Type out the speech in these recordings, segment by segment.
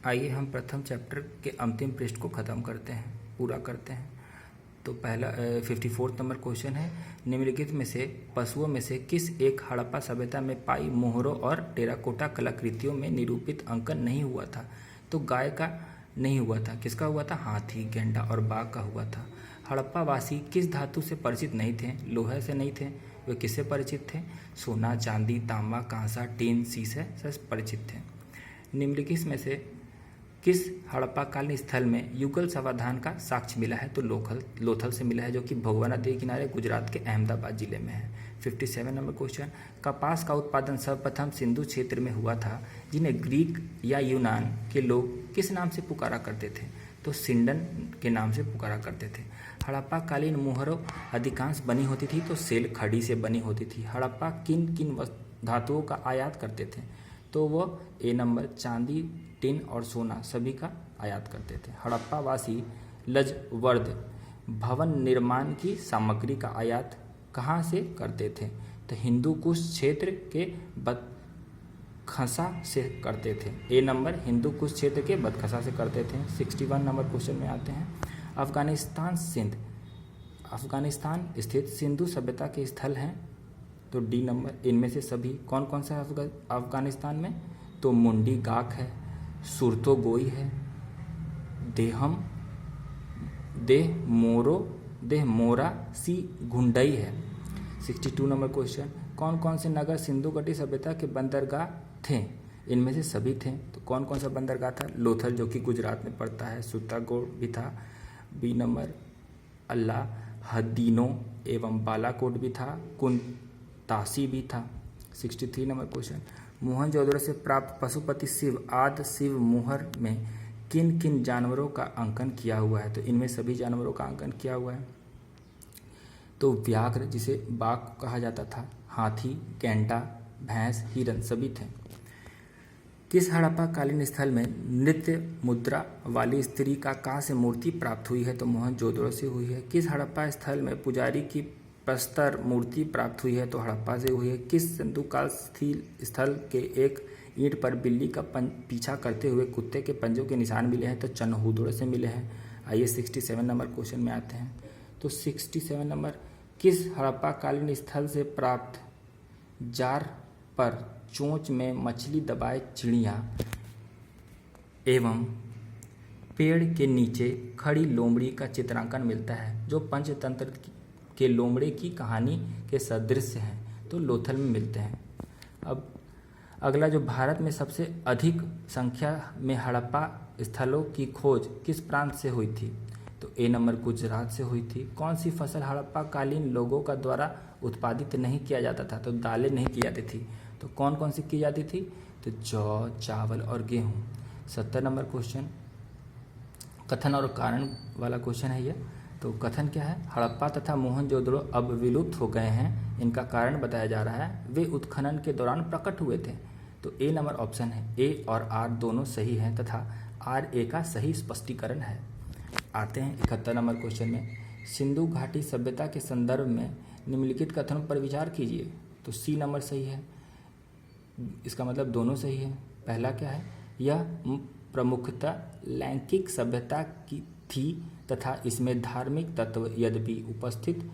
आइए हम प्रथम चैप्टर के अंतिम पृष्ठ को ख़त्म करते हैं, पूरा करते हैं। तो पहला 54 नंबर क्वेश्चन है, निम्नलिखित में से पशुओं में से किस एक हड़प्पा सभ्यता में पाई मोहरों और टेराकोटा कलाकृतियों में निरूपित अंकन नहीं हुआ था? तो गाय का नहीं हुआ था, किसका हुआ था? हाथी, गेंडा और बाघ का हुआ था। हड़प्पा वासी किस धातु से परिचित नहीं थे? लोहे से नहीं थे। वे किससे परिचित थे? सोना, चांदी, तांबा, कांसा, टीन, शीशे से परिचित थे। निम्नलिखित में से किस हड़प्पाकालीन स्थल में युगल समाधान का साक्ष्य मिला है? तो लोथल से मिला है, जो कि भगवाना नदी किनारे गुजरात के अहमदाबाद जिले में है। 57 नंबर क्वेश्चन, कपास का उत्पादन सर्वप्रथम सिंधु क्षेत्र में हुआ था, जिन्हें ग्रीक या यूनान के लोग किस नाम से पुकारा करते थे? तो सिंडन के नाम से पुकारा करते थे। हड़प्पाकालीन मोहरों अधिकांश बनी होती थी तो सेल खड़ी से बनी होती थी। हड़प्पा किन किन धातुओं का आयात करते थे? तो वो ए नंबर चांदी, टिन और सोना सभी का आयात करते थे। हड़प्पा वासी लजवर्द भवन निर्माण की सामग्री का आयात कहाँ से करते थे? तो हिंदू कुश क्षेत्र के बदखसा से करते थे। ए नंबर हिंदू कुश क्षेत्र के बदखसा से करते थे। 61 नंबर क्वेश्चन में आते हैं, अफगानिस्तान स्थित सिंधु सभ्यता के स्थल हैं? तो डी नंबर इनमें से सभी कौन कौन सा है अफगानिस्तान में? तो मुंडी गाक है, सुरतोगोई है, देहमोरा सी घुंडई है। 62 नंबर क्वेश्चन, कौन कौन से नगर सिंधु घाटी सभ्यता के बंदरगाह थे? इनमें से सभी थे। तो कौन कौन सा बंदरगाह था? लोथल, जो कि गुजरात में पड़ता है, सुरतागोड़ भी था। बी नंबर अल्लाहदीनो एवं बालाकोट भी था, कुंतासी भी था। 63 नंबर क्वेश्चन, मोहनजोदड़ो से प्राप्त पशुपति शिव आदि शिव मोहर में किन किन जानवरों का अंकन किया हुआ है? तो इनमें सभी जानवरों का अंकन किया हुआ है। तो व्याघ्र, जिसे बाघ कहा जाता था, हाथी, गेंडा, भैंस, हिरन सभी थे। किस हड़प्पा कालीन स्थल में नृत्य मुद्रा वाली स्त्री का कहाँ से मूर्ति प्राप्त हुई है? तो मोहनजोदड़ो से हुई है। किस हड़प्पा स्थल में पुजारी की प्रस्तर मूर्ति प्राप्त हुई है? तो हड़प्पा से हुई है। किस सिंधुकाल स्थल के एक ईंट पर बिल्ली का पीछा करते हुए कुत्ते के पंजों के निशान मिले हैं? तो चनहूदड़ो से मिले हैं। आइए 67 नंबर क्वेश्चन में आते हैं। तो 67 नंबर, किस हड़प्पा कालीन स्थल से प्राप्त जार पर चोंच में मछली दबाए चिड़िया एवं पेड़ के नीचे खड़ी लोमड़ी का चित्रांकन मिलता है, जो पंचतंत्र के लोमड़े की कहानी के सदृश हैं? तो लोथल में मिलते हैं। अब अगला, जो भारत में सबसे अधिक संख्या में हड़प्पा स्थलों की खोज किस प्रांत से हुई थी? तो ए नंबर गुजरात से हुई थी। कौन सी फसल हड़प्पा कालीन लोगों का द्वारा उत्पादित नहीं किया जाता था? तो दालें नहीं की जाती थी। तो कौन कौन सी की जाती थी? तो जौ, चावल और गेहूँ। 70 नंबर क्वेश्चन, कथन और कारण वाला क्वेश्चन है ये। तो कथन क्या है? हड़प्पा तथा मोहनजोदड़ो अब विलुप्त हो गए हैं, इनका कारण बताया जा रहा है, वे उत्खनन के दौरान प्रकट हुए थे। तो ए नंबर ऑप्शन है, ए और आर दोनों सही हैं तथा आर ए का सही स्पष्टीकरण है। आते हैं 71 नंबर क्वेश्चन में, सिंधु घाटी सभ्यता के संदर्भ में निम्नलिखित कथनों पर विचार कीजिए। तो सी नंबर सही है, इसका मतलब दोनों सही है। पहला क्या है? यह प्रमुखतः लैंगिक सभ्यता की थी तथा इसमें धार्मिक तत्व यद्यपि उपस्थित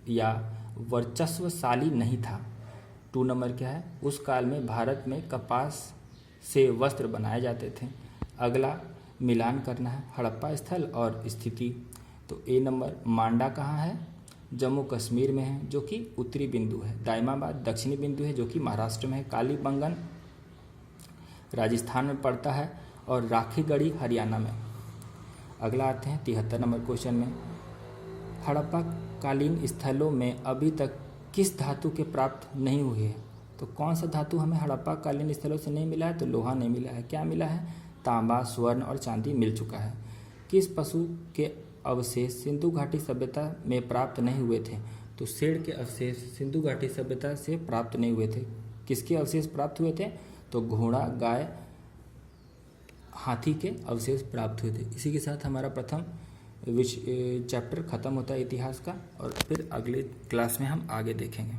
या वर्चस्वशाली नहीं था। 2 नंबर क्या है? उस काल में भारत में कपास से वस्त्र बनाए जाते थे। अगला मिलान करना है हड़प्पा स्थल और स्थिति। तो ए नंबर मांडा कहाँ है? जम्मू कश्मीर में है, जो कि उत्तरी बिंदु है। दाइमाबाद दक्षिणी बिंदु है, जो कि महाराष्ट्र में है। कालीबंगन राजस्थान में पड़ता है और राखीगढ़ी हरियाणा में। अगला आते हैं 73 नंबर क्वेश्चन में, हड़प्पा कालीन स्थलों में अभी तक किस धातु के प्राप्त नहीं हुए हैं? तो कौन सा धातु हमें हड़प्पा कालीन स्थलों से नहीं मिला है? तो लोहा नहीं मिला है। क्या मिला है? तांबा, स्वर्ण और चांदी मिल चुका है। किस पशु के अवशेष सिंधु घाटी सभ्यता में प्राप्त नहीं हुए थे? तो शेर के अवशेष सिंधु घाटी सभ्यता से प्राप्त नहीं हुए थे। किसके अवशेष प्राप्त हुए थे? तो घोड़ा, गाय, हाथी के अवशेष प्राप्त हुए थे। इसी के साथ हमारा प्रथम चैप्टर खत्म होता है इतिहास का, और फिर अगले क्लास में हम आगे देखेंगे।